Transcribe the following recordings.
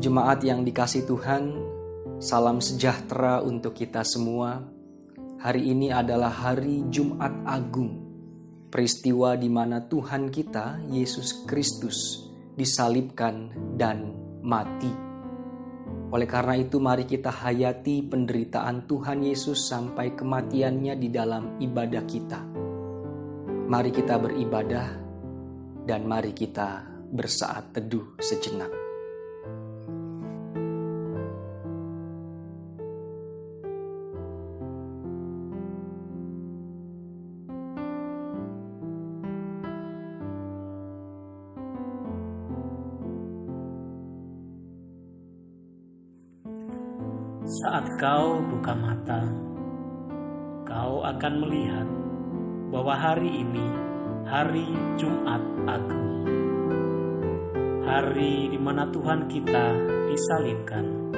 Jemaat yang dikasihi Tuhan, salam sejahtera untuk kita semua. Hari ini adalah hari Jumat Agung, peristiwa di mana Tuhan kita, Yesus Kristus, disalibkan dan mati. Oleh karena itu, mari kita hayati penderitaan Tuhan Yesus sampai kematiannya di dalam ibadah kita. Mari kita beribadah dan mari kita bersaat teduh sejenak. Saat kau buka mata, kau akan melihat bahwa hari ini hari Jumat Agung. Hari di mana Tuhan kita disalibkan.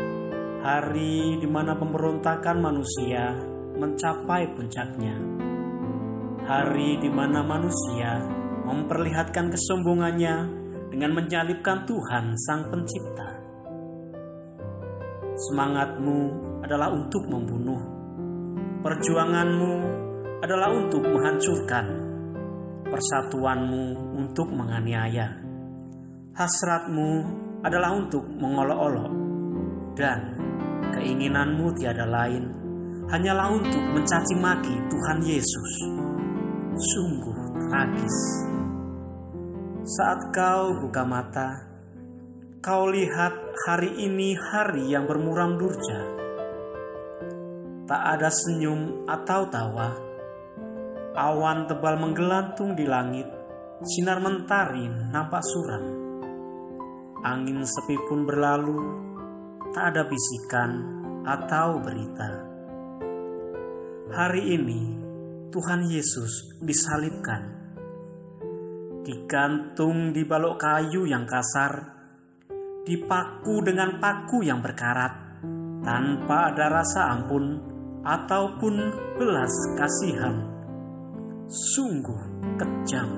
Hari di mana pemberontakan manusia mencapai puncaknya. Hari di mana manusia memperlihatkan kesombongannya dengan menyalibkan Tuhan Sang Pencipta. Semangatmu adalah untuk membunuh. Perjuanganmu adalah untuk menghancurkan. Persatuanmu untuk menganiaya. Hasratmu adalah untuk mengolok-olok. Dan keinginanmu tiada lain hanyalah untuk mencaci maki Tuhan Yesus. Sungguh tragis. Saat kau buka mata, kau lihat hari ini hari yang bermuram durja. Tak ada senyum atau tawa. Awan tebal menggelantung di langit. Sinar mentari nampak suram. Angin sepi pun berlalu. Tak ada bisikan atau berita. Hari ini Tuhan Yesus disalibkan. Digantung di balok kayu yang kasar. Dipaku dengan paku yang berkarat, tanpa ada rasa ampun ataupun belas kasihan. Sungguh kejam.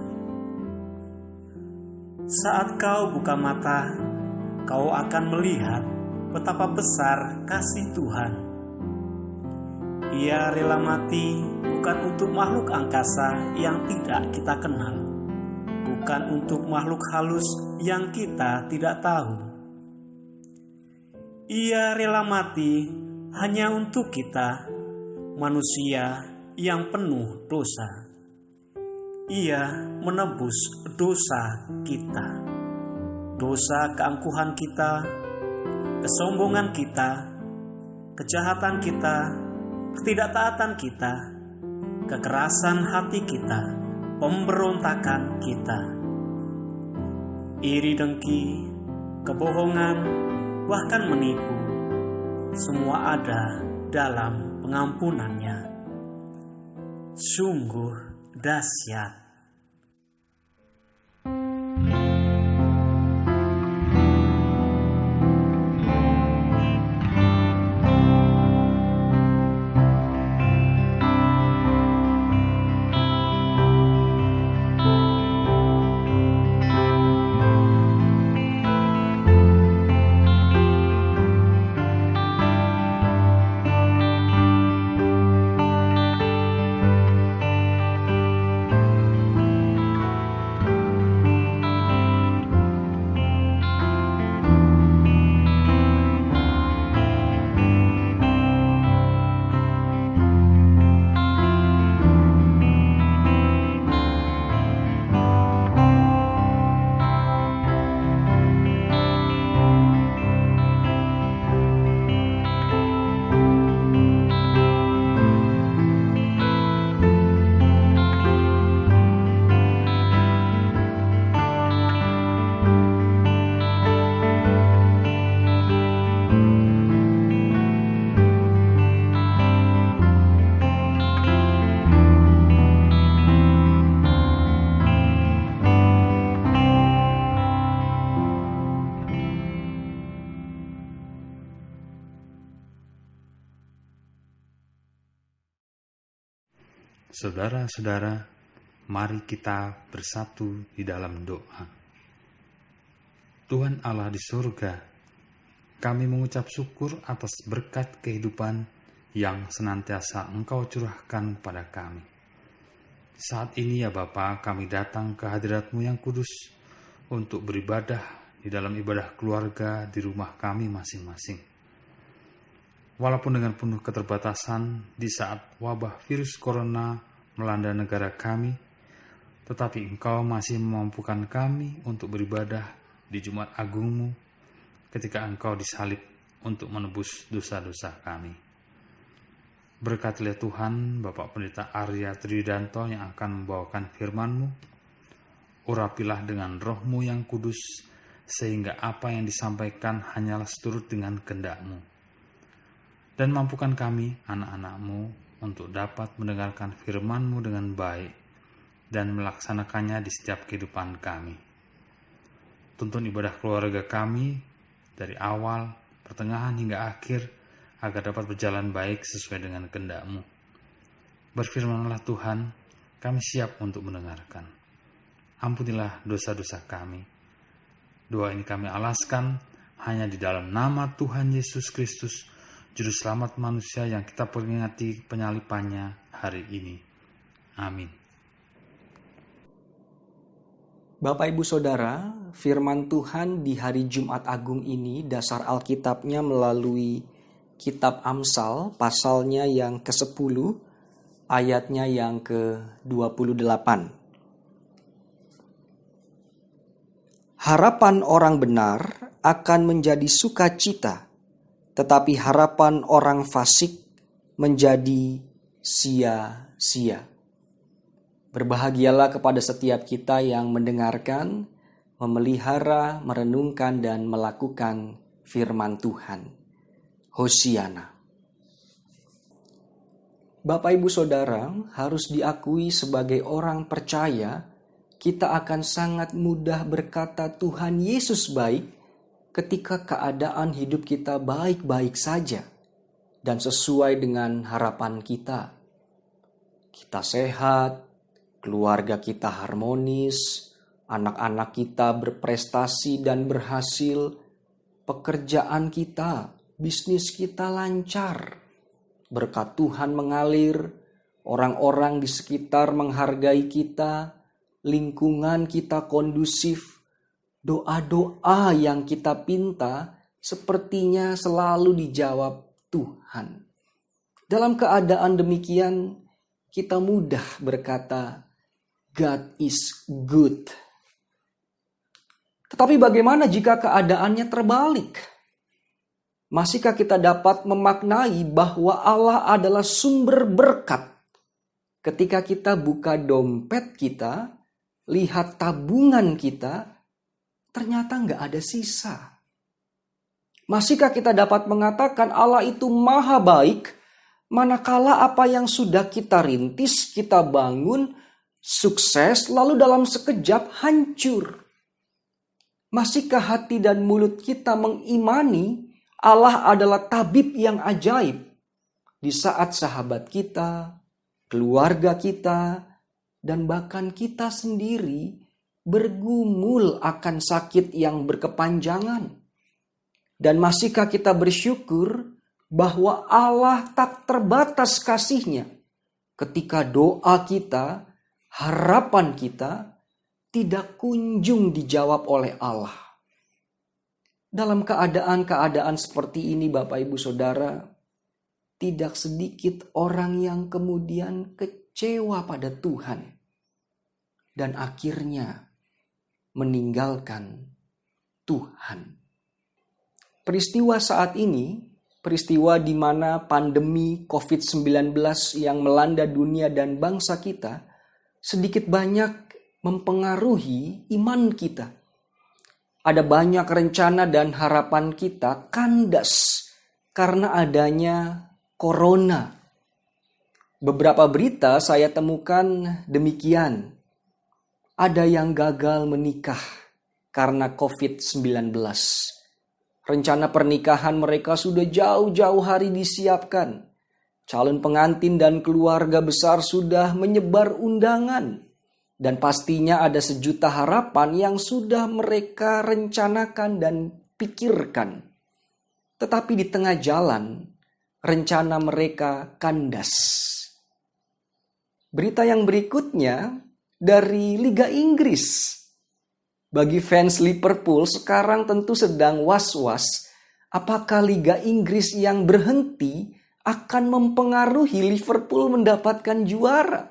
Saat kau buka mata, kau akan melihat betapa besar kasih Tuhan. Ia rela mati bukan untuk makhluk angkasa yang tidak kita kenal, bukan untuk makhluk halus yang kita tidak tahu. Ia rela mati hanya untuk kita, manusia yang penuh dosa. Ia menebus dosa kita, dosa keangkuhan kita, kesombongan kita, kejahatan kita, ketidaktaatan kita, kekerasan hati kita, pemberontakan kita. Iri dengki, kebohongan, bahkan menipu, semua ada dalam pengampunannya. Sungguh dahsyat. Saudara-saudara, mari kita bersatu di dalam doa. Tuhan Allah di surga, kami mengucap syukur atas berkat kehidupan yang senantiasa Engkau curahkan pada kami. Saat ini ya Bapa, kami datang ke hadirat-Mu yang kudus untuk beribadah di dalam ibadah keluarga di rumah kami masing-masing. Walaupun dengan penuh keterbatasan di saat wabah virus corona melanda negara kami, tetapi Engkau masih memampukan kami untuk beribadah di Jumat Agung-Mu ketika Engkau disalib untuk menebus dosa-dosa kami. Berkatilah Tuhan Bapak Pendeta Arya Triwidanto yang akan membawakan firman-Mu. Urapilah dengan Roh-Mu yang kudus, sehingga apa yang disampaikan hanyalah seturut dengan kehendak-Mu. Dan mampukan kami, anak-anak-Mu, untuk dapat mendengarkan firman-Mu dengan baik dan melaksanakannya di setiap kehidupan kami. Tuntun ibadah keluarga kami dari awal, pertengahan hingga akhir agar dapat berjalan baik sesuai dengan kehendak-Mu. Berfirmanlah Tuhan, kami siap untuk mendengarkan. Ampunilah dosa-dosa kami. Doa ini kami alaskan hanya di dalam nama Tuhan Yesus Kristus, Juru Selamat manusia yang kita peringati penyalipannya hari ini. Amin. Bapak Ibu Saudara, firman Tuhan di hari Jumat Agung ini dasar Alkitabnya melalui Kitab Amsal, pasalnya yang ke-10, ayatnya yang ke-28. Harapan orang benar akan menjadi sukacita, tetapi harapan orang fasik menjadi sia-sia. Berbahagialah kepada setiap kita yang mendengarkan, memelihara, merenungkan, dan melakukan firman Tuhan. Hosiana. Bapak Ibu Saudara, harus diakui sebagai orang percaya, kita akan sangat mudah berkata Tuhan Yesus baik ketika keadaan hidup kita baik-baik saja dan sesuai dengan harapan kita. Kita sehat, keluarga kita harmonis, anak-anak kita berprestasi dan berhasil, pekerjaan kita, bisnis kita lancar, berkat Tuhan mengalir, orang-orang di sekitar menghargai kita, lingkungan kita kondusif, doa-doa yang kita pinta sepertinya selalu dijawab Tuhan. Dalam keadaan demikian, kita mudah berkata, God is good. Tetapi bagaimana jika keadaannya terbalik? Masihkah kita dapat memaknai bahwa Allah adalah sumber berkat? Ketika kita buka dompet kita, lihat tabungan kita, ternyata nggak ada sisa. Masihkah kita dapat mengatakan Allah itu maha baik, manakala apa yang sudah kita rintis, kita bangun, sukses, lalu dalam sekejap hancur? Masihkah hati dan mulut kita mengimani Allah adalah tabib yang ajaib di saat sahabat kita, keluarga kita, dan bahkan kita sendiri bergumul akan sakit yang berkepanjangan? Dan masihkah kita bersyukur bahwa Allah tak terbatas kasih-Nya ketika doa kita, harapan kita tidak kunjung dijawab oleh Allah? Dalam keadaan-keadaan seperti ini Bapak Ibu Saudara, tidak sedikit orang yang kemudian kecewa pada Tuhan dan akhirnya meninggalkan Tuhan. Peristiwa saat ini, peristiwa di mana pandemi COVID-19 yang melanda dunia dan bangsa kita sedikit banyak mempengaruhi iman kita. Ada banyak rencana dan harapan kita kandas karena adanya corona. Beberapa berita saya temukan demikian. Ada yang gagal menikah karena COVID-19. Rencana pernikahan mereka sudah jauh-jauh hari disiapkan. Calon pengantin dan keluarga besar sudah menyebar undangan. Dan pastinya ada sejuta harapan yang sudah mereka rencanakan dan pikirkan. Tetapi di tengah jalan, rencana mereka kandas. Berita yang berikutnya dari Liga Inggris. Bagi fans Liverpool sekarang tentu sedang was-was apakah Liga Inggris yang berhenti akan mempengaruhi Liverpool mendapatkan juara.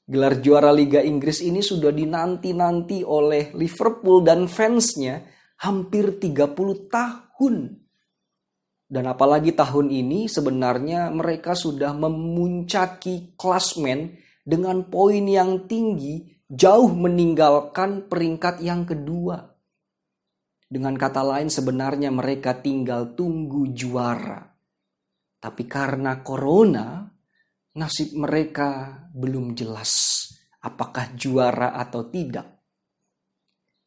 Gelar juara Liga Inggris ini sudah dinanti-nanti oleh Liverpool dan fansnya hampir 30 tahun. Dan apalagi tahun ini sebenarnya mereka sudah memuncaki klasmen dengan poin yang tinggi, jauh meninggalkan peringkat yang kedua. Dengan kata lain sebenarnya mereka tinggal tunggu juara. Tapi karena corona, nasib mereka belum jelas apakah juara atau tidak.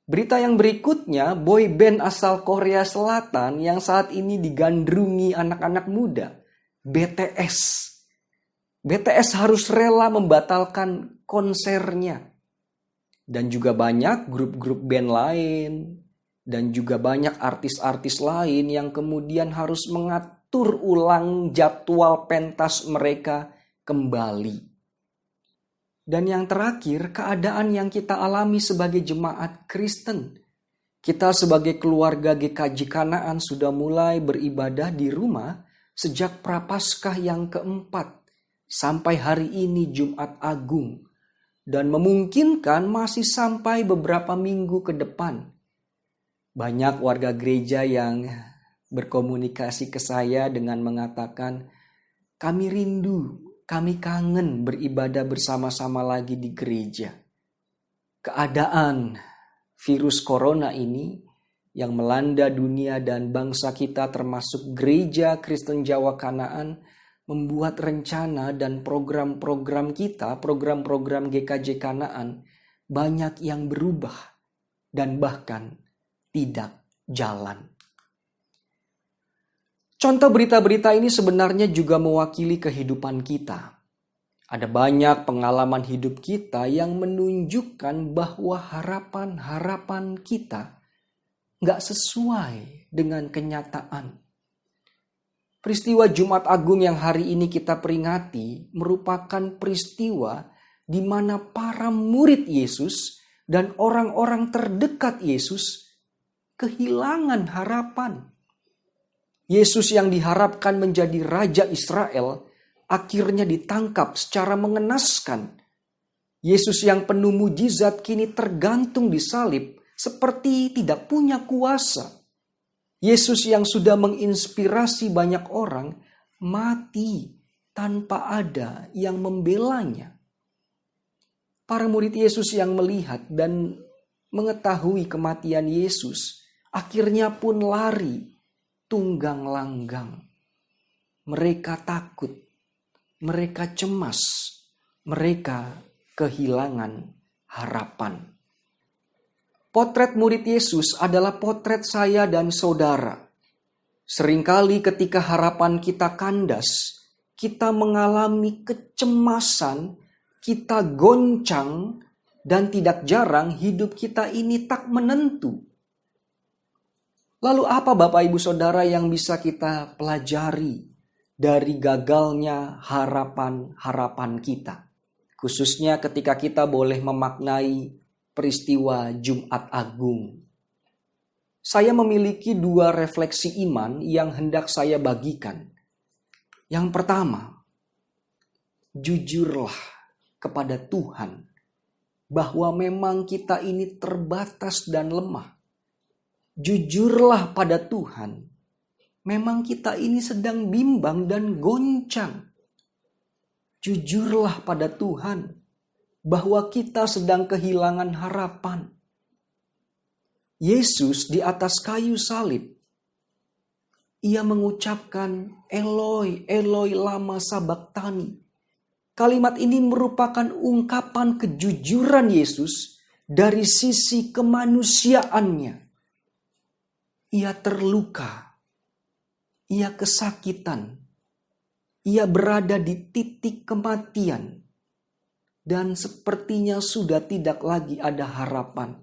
Berita yang berikutnya, boy band asal Korea Selatan yang saat ini digandrungi anak-anak muda, BTS. BTS harus rela membatalkan konsernya. Dan juga banyak grup-grup band lain, dan juga banyak artis-artis lain yang kemudian harus mengatur ulang jadwal pentas mereka kembali. Dan yang terakhir, keadaan yang kita alami sebagai jemaat Kristen. Kita sebagai keluarga GKJ Kanaan sudah mulai beribadah di rumah sejak Prapaskah yang keempat sampai hari ini Jumat Agung. Dan memungkinkan masih sampai beberapa minggu ke depan. Banyak warga gereja yang berkomunikasi ke saya dengan mengatakan, kami rindu, kami kangen beribadah bersama-sama lagi di gereja. Keadaan virus corona ini yang melanda dunia dan bangsa kita termasuk gereja Kristen Jawa Kanaan membuat rencana dan program-program kita, program-program GKJ Kanaan banyak yang berubah dan bahkan tidak jalan. Contoh berita-berita ini sebenarnya juga mewakili kehidupan kita. Ada banyak pengalaman hidup kita yang menunjukkan bahwa harapan-harapan kita nggak sesuai dengan kenyataan. Peristiwa Jumat Agung yang hari ini kita peringati merupakan peristiwa di mana para murid Yesus dan orang-orang terdekat Yesus kehilangan harapan. Yesus yang diharapkan menjadi Raja Israel akhirnya ditangkap secara mengenaskan. Yesus yang penuh mujizat kini tergantung di salib seperti tidak punya kuasa. Yesus yang sudah menginspirasi banyak orang mati tanpa ada yang membelanya. Para murid Yesus yang melihat dan mengetahui kematian Yesus akhirnya pun lari tunggang langgang. Mereka takut, mereka cemas, mereka kehilangan harapan. Potret murid Yesus adalah potret saya dan saudara. Seringkali ketika harapan kita kandas, kita mengalami kecemasan, kita goncang, dan tidak jarang hidup kita ini tak menentu. Lalu apa Bapak Ibu Saudara yang bisa kita pelajari dari gagalnya harapan-harapan kita? Khususnya ketika kita boleh memaknai peristiwa Jumat Agung. Saya memiliki 2 refleksi iman yang hendak saya bagikan. Yang pertama, jujurlah kepada Tuhan bahwa memang kita ini terbatas dan lemah. Jujurlah pada Tuhan, memang kita ini sedang bimbang dan goncang. Jujurlah pada Tuhan bahwa kita sedang kehilangan harapan. Yesus di atas kayu salib, ia mengucapkan Eloi, Eloi lama sabachthani. Kalimat ini merupakan ungkapan kejujuran Yesus dari sisi kemanusiaannya. Ia terluka, ia kesakitan, ia berada di titik kematian. Dan sepertinya sudah tidak lagi ada harapan.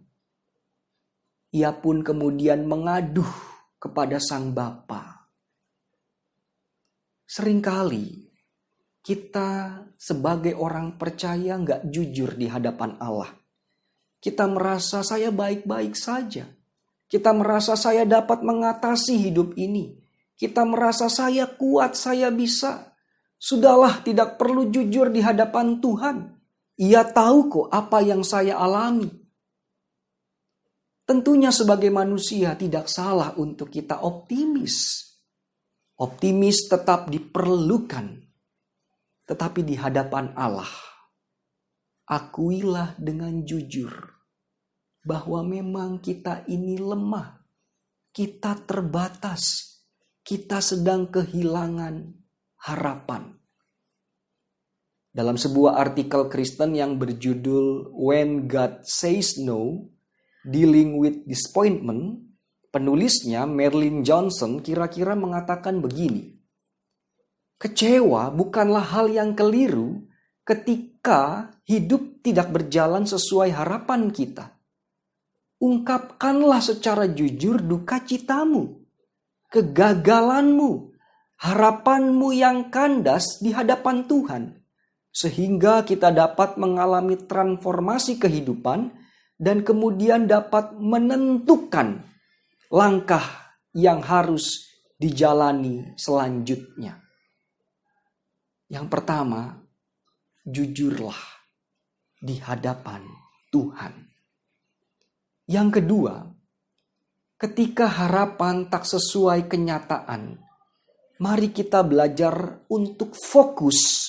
Ia pun kemudian mengaduh kepada Sang Bapa. Seringkali kita sebagai orang percaya nggak jujur di hadapan Allah. Kita merasa saya baik-baik saja. Kita merasa saya dapat mengatasi hidup ini. Kita merasa saya kuat, saya bisa. Sudahlah, tidak perlu jujur di hadapan Tuhan. Ia tahu kok apa yang saya alami. Tentunya sebagai manusia tidak salah untuk kita optimis. Optimis tetap diperlukan. Tetapi di hadapan Allah, akuilah dengan jujur bahwa memang kita ini lemah. Kita terbatas. Kita sedang kehilangan harapan. Dalam sebuah artikel Kristen yang berjudul When God Says No, Dealing with Disappointment, penulisnya Marilyn Johnson kira-kira mengatakan begini. Kecewa bukanlah hal yang keliru ketika hidup tidak berjalan sesuai harapan kita. Ungkapkanlah secara jujur duka citamu, kegagalanmu, harapanmu yang kandas di hadapan Tuhan. Sehingga kita dapat mengalami transformasi kehidupan dan kemudian dapat menentukan langkah yang harus dijalani selanjutnya. Yang pertama, jujurlah di hadapan Tuhan. Yang kedua, ketika harapan tak sesuai kenyataan, mari kita belajar untuk fokus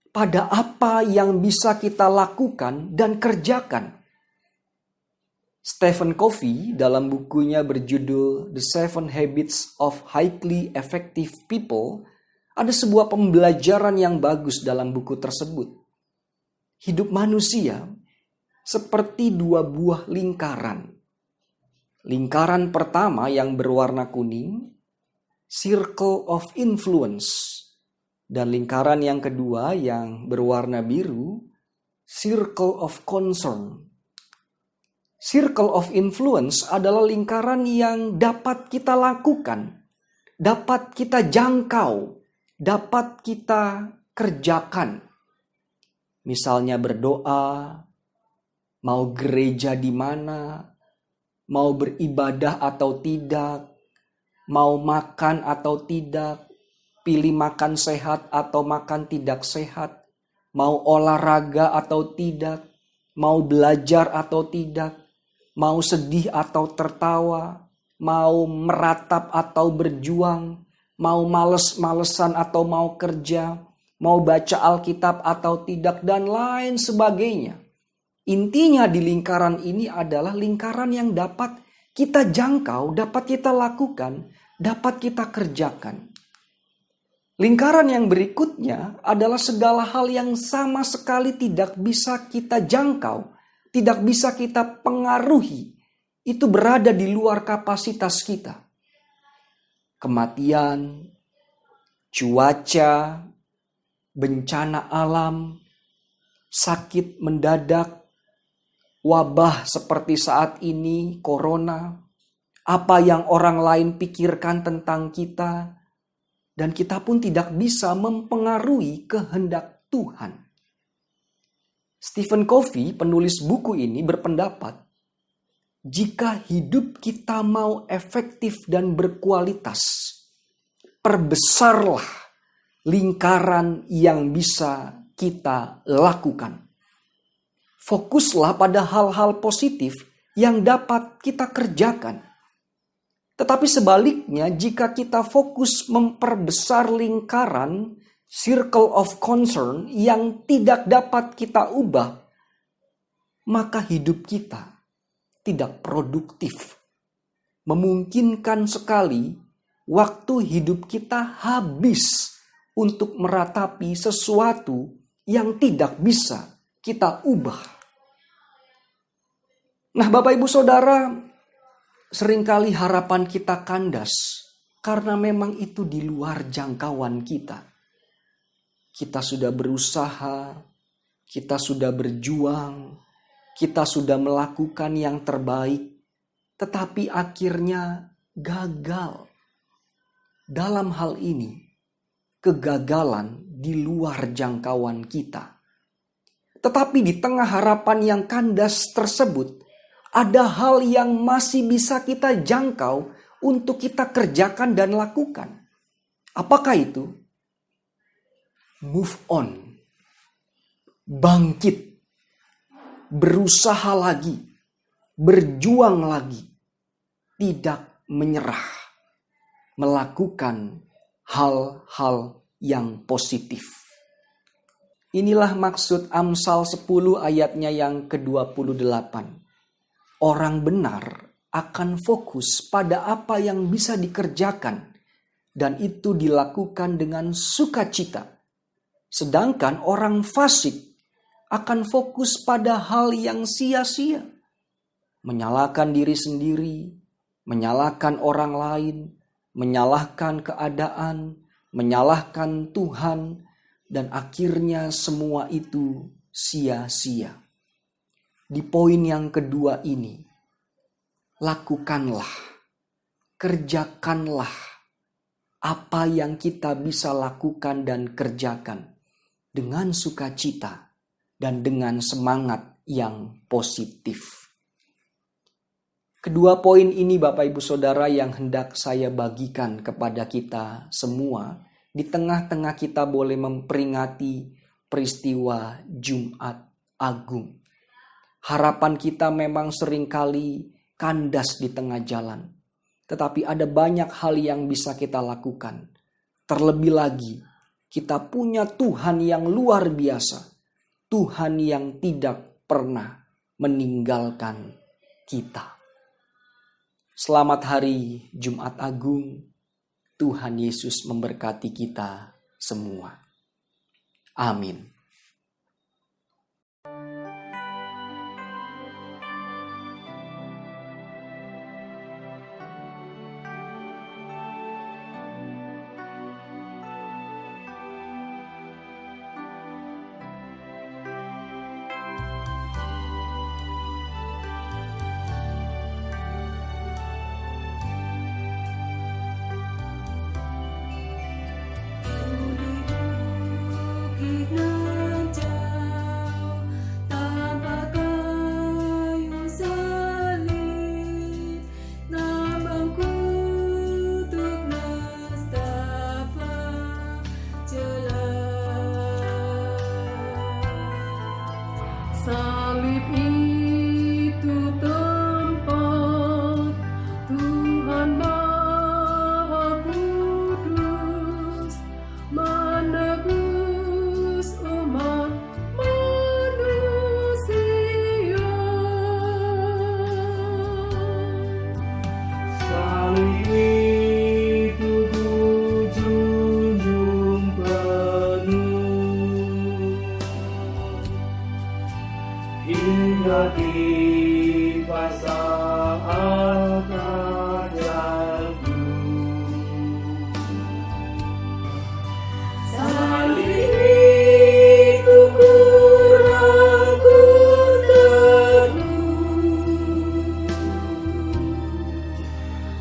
pada apa yang bisa kita lakukan dan kerjakan. Stephen Covey dalam bukunya berjudul The 7 Habits of Highly Effective People, ada sebuah pembelajaran yang bagus dalam buku tersebut. Hidup manusia seperti dua buah lingkaran. Lingkaran pertama yang berwarna kuning, circle of influence. Dan lingkaran yang kedua yang berwarna biru, circle of concern. Circle of influence adalah lingkaran yang dapat kita lakukan, dapat kita jangkau, dapat kita kerjakan. Misalnya berdoa, mau gereja di mana, mau beribadah atau tidak, mau makan atau tidak, pilih makan sehat atau makan tidak sehat, mau olahraga atau tidak, mau belajar atau tidak, mau sedih atau tertawa, mau meratap atau berjuang, mau males-malesan atau mau kerja, mau baca Alkitab atau tidak, dan lain sebagainya. Intinya di lingkaran ini adalah lingkaran yang dapat kita jangkau, dapat kita lakukan, dapat kita kerjakan. Lingkaran yang berikutnya adalah segala hal yang sama sekali tidak bisa kita jangkau, tidak bisa kita pengaruhi. Itu berada di luar kapasitas kita. Kematian, cuaca, bencana alam, sakit mendadak, wabah seperti saat ini, corona, apa yang orang lain pikirkan tentang kita, dan kita pun tidak bisa mempengaruhi kehendak Tuhan. Stephen Covey, penulis buku ini, berpendapat, jika hidup kita mau efektif dan berkualitas, perbesarlah lingkaran yang bisa kita lakukan. Fokuslah pada hal-hal positif yang dapat kita kerjakan. Tetapi sebaliknya, jika kita fokus memperbesar lingkaran circle of concern yang tidak dapat kita ubah, maka hidup kita tidak produktif. Memungkinkan sekali waktu hidup kita habis untuk meratapi sesuatu yang tidak bisa kita ubah. Nah, Bapak Ibu Saudara, seringkali harapan kita kandas karena memang itu di luar jangkauan kita. Kita sudah berusaha, kita sudah berjuang, kita sudah melakukan yang terbaik, tetapi akhirnya gagal. Dalam hal ini, kegagalan di luar jangkauan kita. Tetapi di tengah harapan yang kandas tersebut, ada hal yang masih bisa kita jangkau untuk kita kerjakan dan lakukan. Apakah itu? Move on. Bangkit. Berusaha lagi. Berjuang lagi. Tidak menyerah. Melakukan hal-hal yang positif. Inilah maksud Amsal 10 ayatnya yang ke-28. Orang benar akan fokus pada apa yang bisa dikerjakan dan itu dilakukan dengan sukacita. Sedangkan orang fasik akan fokus pada hal yang sia-sia. Menyalahkan diri sendiri, menyalahkan orang lain, menyalahkan keadaan, menyalahkan Tuhan, dan akhirnya semua itu sia-sia. Di poin yang kedua ini, lakukanlah, kerjakanlah apa yang kita bisa lakukan dan kerjakan dengan sukacita dan dengan semangat yang positif. Kedua poin ini Bapak Ibu Saudara yang hendak saya bagikan kepada kita semua di tengah-tengah kita boleh memperingati peristiwa Jumat Agung. Harapan kita memang seringkali kandas di tengah jalan. Tetapi ada banyak hal yang bisa kita lakukan. Terlebih lagi, kita punya Tuhan yang luar biasa. Tuhan yang tidak pernah meninggalkan kita. Selamat hari Jumat Agung. Tuhan Yesus memberkati kita semua. Amin. Salib itu tempat Tuhan Maha Kudus menebus umat manusia. Salib itu junjung penuh hingga dipasang atas jalku. Salib itu kurang ku teguh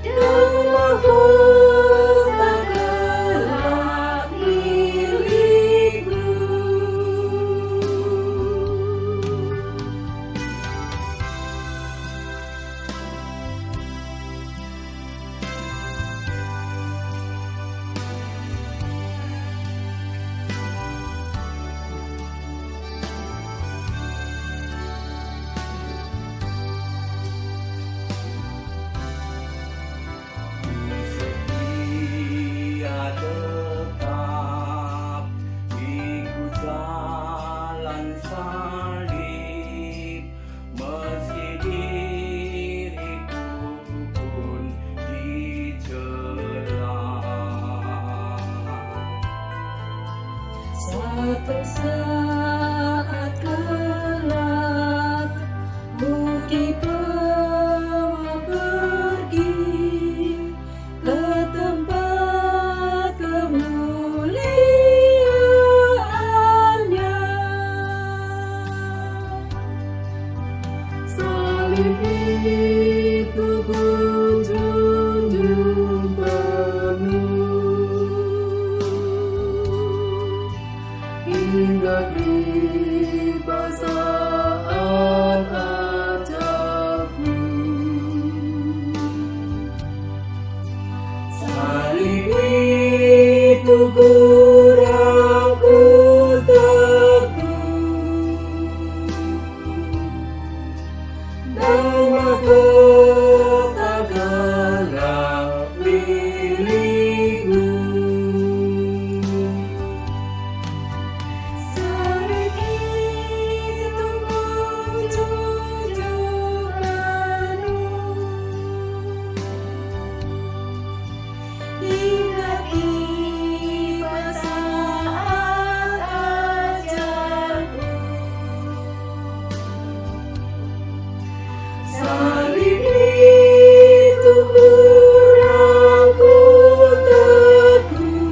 dan mahkota kelak milikku. Dia tetap ikut jalan salib, meski diriku pun dicela. Satu saat kelak mungkin bawa pergi ke tempat kemuliaannya. Salib itu ku junjung saat ajalku. Salib itu kurangku teguh, dan mahkota gelap milikku. Salib itu menunjukkanmu hingga tiba saat ajalku. Salib itu kurangku teguh,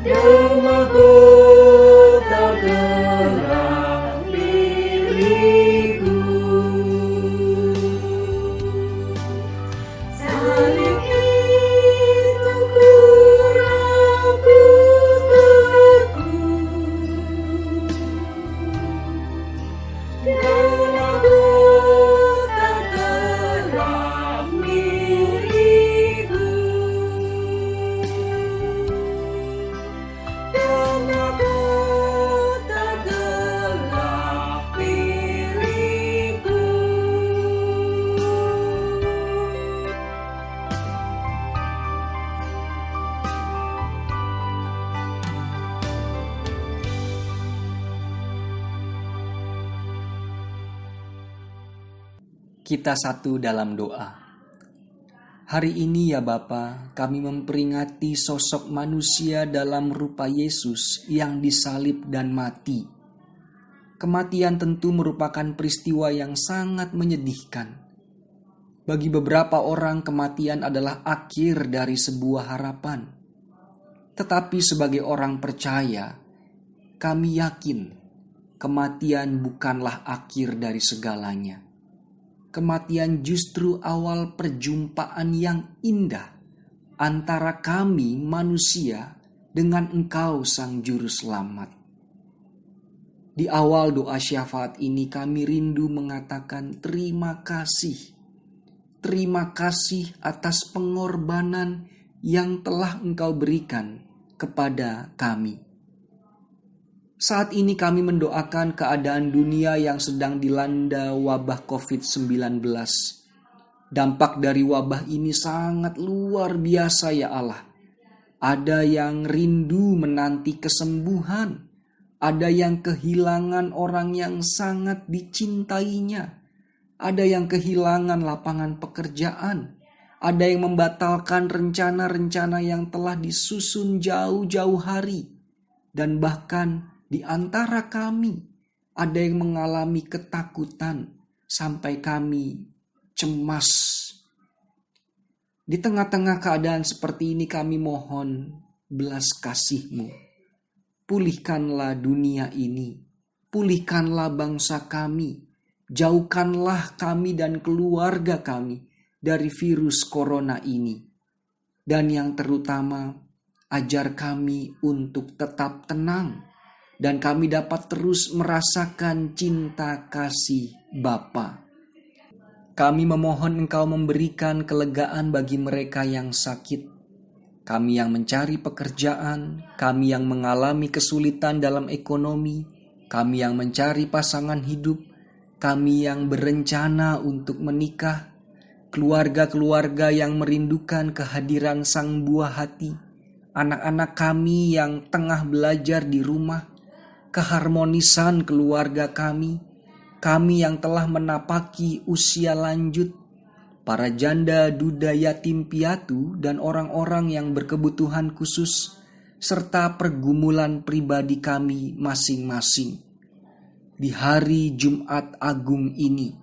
dan mahkota gelap milikku. Salib itu kurangku teguh, dan mahkota gelap milikku. Dan mahkota gelap milikku. Kita satu dalam doa. Hari ini ya Bapa, kami memperingati sosok manusia dalam rupa Yesus yang disalib dan mati. Kematian tentu merupakan peristiwa yang sangat menyedihkan. Bagi beberapa orang, kematian adalah akhir dari sebuah harapan. Tetapi sebagai orang percaya, kami yakin kematian bukanlah akhir dari segalanya. Kematian justru awal perjumpaan yang indah antara kami manusia dengan Engkau Sang Juru Selamat. Di awal doa syafaat ini kami rindu mengatakan terima kasih. Terima kasih atas pengorbanan yang telah Engkau berikan kepada kami. Saat ini kami mendoakan keadaan dunia yang sedang dilanda wabah COVID-19. Dampak dari wabah ini sangat luar biasa ya Allah. Ada yang rindu menanti kesembuhan. Ada yang kehilangan orang yang sangat dicintainya. Ada yang kehilangan lapangan pekerjaan. Ada yang membatalkan rencana-rencana yang telah disusun jauh-jauh hari. Dan bahkan di antara kami ada yang mengalami ketakutan sampai kami cemas. Di tengah-tengah keadaan seperti ini kami mohon belas kasih-Mu. Pulihkanlah dunia ini, pulihkanlah bangsa kami, jauhkanlah kami dan keluarga kami dari virus corona ini. Dan yang terutama, ajar kami untuk tetap tenang. Dan kami dapat terus merasakan cinta kasih Bapa. Kami memohon Engkau memberikan kelegaan bagi mereka yang sakit. Kami yang mencari pekerjaan, kami yang mengalami kesulitan dalam ekonomi, kami yang mencari pasangan hidup, kami yang berencana untuk menikah, keluarga-keluarga yang merindukan kehadiran Sang Buah Hati, anak-anak kami yang tengah belajar di rumah, keharmonisan keluarga kami yang telah menapaki usia lanjut, para janda, duda, yatim piatu, dan orang-orang yang berkebutuhan khusus, serta pergumulan pribadi kami masing-masing. Di hari Jumat Agung ini,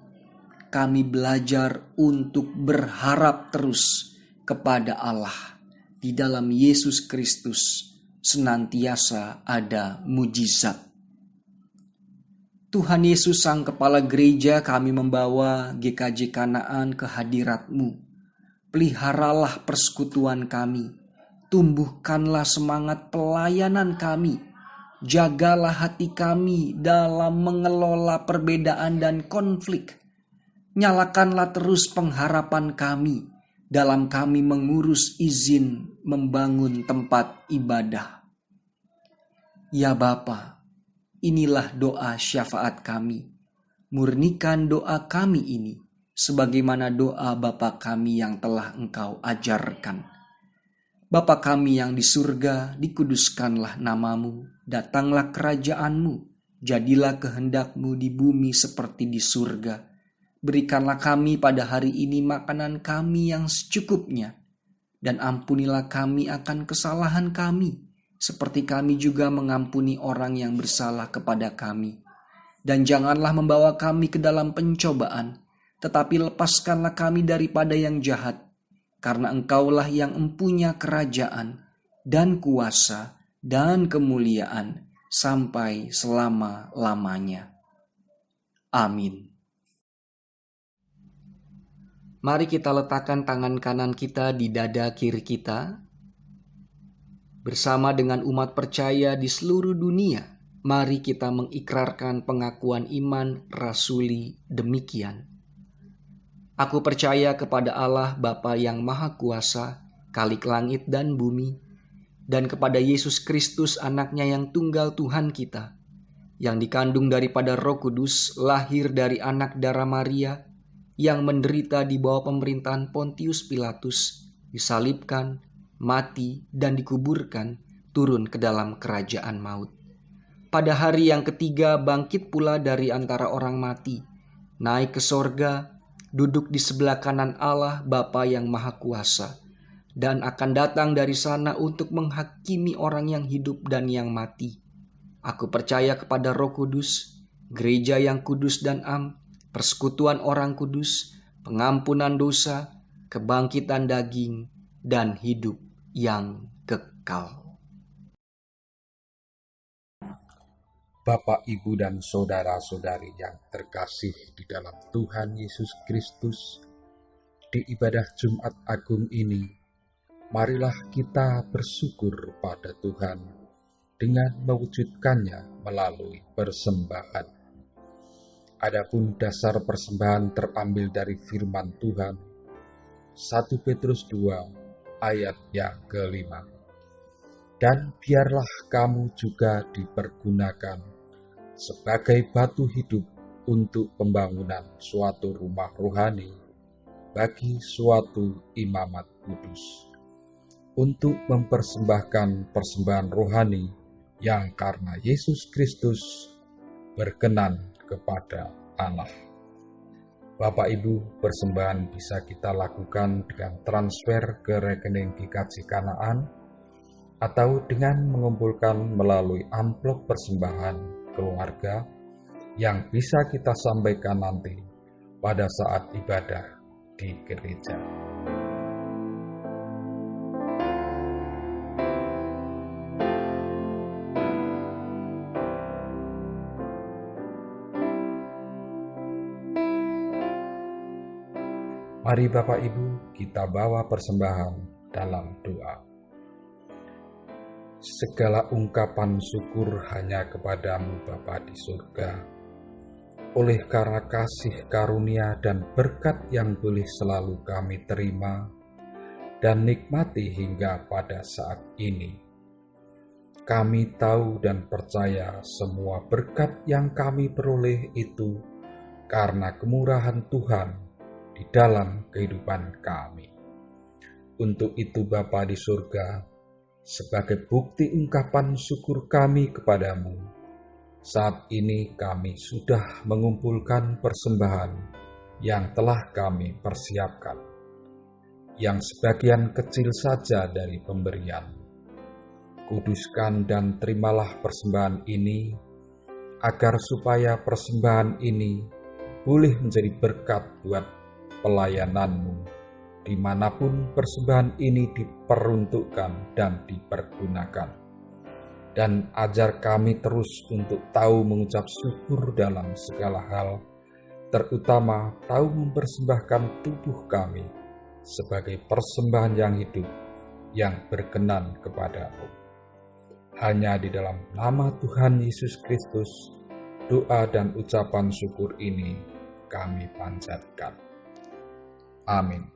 kami belajar untuk berharap terus kepada Allah. Di dalam Yesus Kristus senantiasa ada mujizat. Tuhan Yesus Sang Kepala Gereja, kami membawa GKJ Kanaan ke hadirat-Mu. Peliharalah persekutuan kami. tumbuhkanlah semangat pelayanan kami. Jagalah hati kami dalam mengelola perbedaan dan konflik. Nyalakanlah terus pengharapan kami dalam kami mengurus izin membangun tempat ibadah. Ya Bapa, inilah doa syafaat kami. Murnikan doa kami ini sebagaimana doa Bapa kami yang telah Engkau ajarkan. Bapa kami yang di surga, dikuduskanlah namamu, datanglah kerajaan-Mu, jadilah kehendak-Mu di bumi seperti di surga. Berikanlah kami pada hari ini makanan kami yang secukupnya, dan ampunilah kami akan kesalahan kami, seperti kami juga mengampuni orang yang bersalah kepada kami. Dan janganlah membawa kami ke dalam pencobaan, tetapi lepaskanlah kami daripada yang jahat, karena Engkaulah yang empunya kerajaan dan kuasa dan kemuliaan sampai selama-lamanya. Amin. Mari kita letakkan tangan kanan kita di dada kiri kita. Bersama dengan umat percaya di seluruh dunia, mari kita mengikrarkan pengakuan iman rasuli demikian. Aku percaya kepada Allah Bapa yang Maha Kuasa, Khalik langit dan bumi, dan kepada Yesus Kristus anaknya yang tunggal Tuhan kita, yang dikandung daripada Roh Kudus, lahir dari anak darah Maria, yang menderita di bawah pemerintahan Pontius Pilatus, disalibkan, mati, dan dikuburkan, turun ke dalam kerajaan maut. Pada hari yang ketiga bangkit pula dari antara orang mati, naik ke sorga, duduk di sebelah kanan Allah Bapa yang Maha Kuasa, dan akan datang dari sana untuk menghakimi orang yang hidup dan yang mati. Aku percaya kepada Roh Kudus, gereja yang kudus dan am, persekutuan orang kudus, pengampunan dosa, kebangkitan daging, dan hidup yang kekal. Bapak, Ibu, dan saudara-saudari yang terkasih di dalam Tuhan Yesus Kristus, di ibadah Jumat Agung ini, marilah kita bersyukur pada Tuhan dengan mewujudkannya melalui persembahan. Adapun dasar persembahan terambil dari firman Tuhan, 1 Petrus 2 ayat yang ke-5. Dan biarlah kamu juga dipergunakan sebagai batu hidup untuk pembangunan suatu rumah rohani bagi suatu imamat kudus, untuk mempersembahkan persembahan rohani yang karena Yesus Kristus berkenan kepada Allah. Bapak Ibu, persembahan bisa kita lakukan dengan transfer ke rekening GKJ Kanaan atau dengan mengumpulkan melalui amplop persembahan keluarga yang bisa kita sampaikan nanti pada saat ibadah di gereja. Mari Bapak Ibu, kita bawa persembahan dalam doa. Segala ungkapan syukur hanya kepadamu Bapa di surga, oleh karena kasih karunia dan berkat yang boleh selalu kami terima dan nikmati hingga pada saat ini. Kami tahu dan percaya semua berkat yang kami peroleh itu karena kemurahan Tuhan di dalam kehidupan kami. Untuk itu Bapa di surga, sebagai bukti ungkapan syukur kami kepadamu, saat ini kami sudah mengumpulkan persembahan yang telah kami persiapkan, yang sebagian kecil saja dari pemberian. Kuduskan dan terimalah persembahan ini, agar supaya persembahan ini boleh menjadi berkat buat pelayananmu, dimanapun persembahan ini diperuntukkan dan dipergunakan. Dan ajar kami terus untuk tahu mengucap syukur dalam segala hal, terutama tahu mempersembahkan tubuh kami sebagai persembahan yang hidup yang berkenan kepadamu. Hanya di dalam nama Tuhan Yesus Kristus, doa dan ucapan syukur ini kami panjatkan. Amin.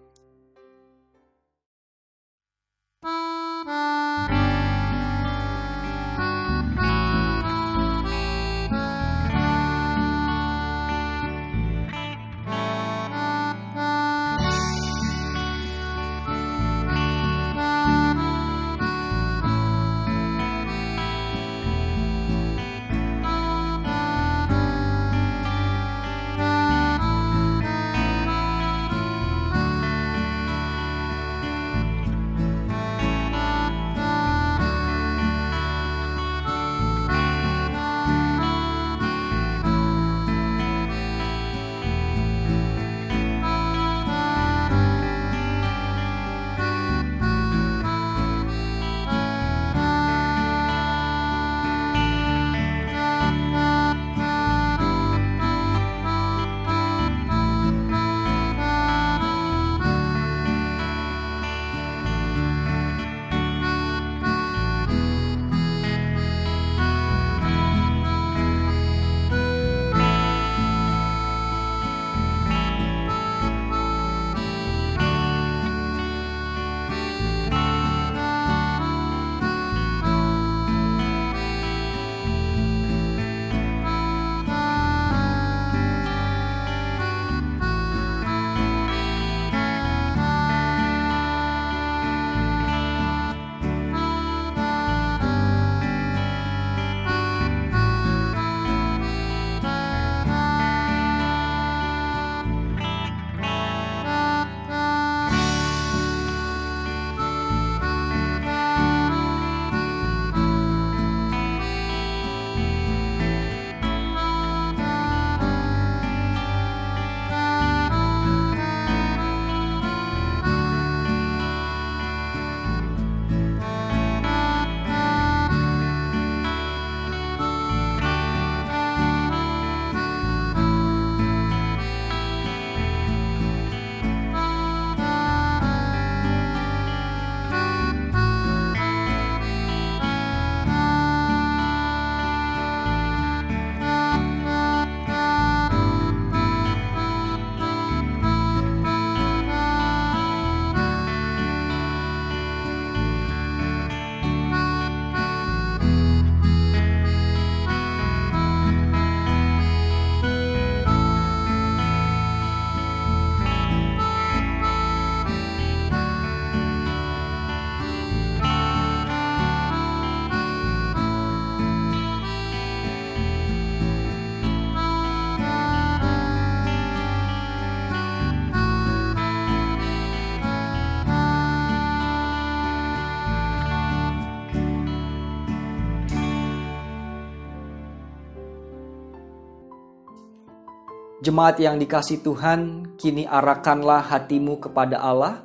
Jemaat yang dikasihi Tuhan, kini arahkanlah hatimu kepada Allah.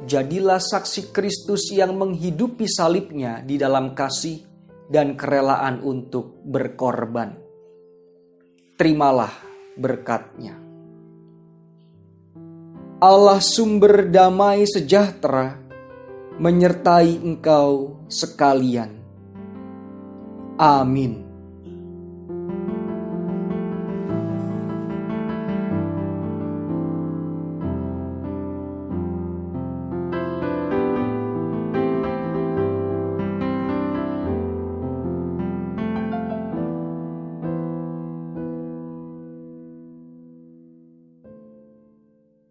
Jadilah saksi Kristus yang menghidupi salibnya di dalam kasih dan kerelaan untuk berkorban. Terimalah berkat-Nya. Allah sumber damai sejahtera menyertai engkau sekalian. Amin.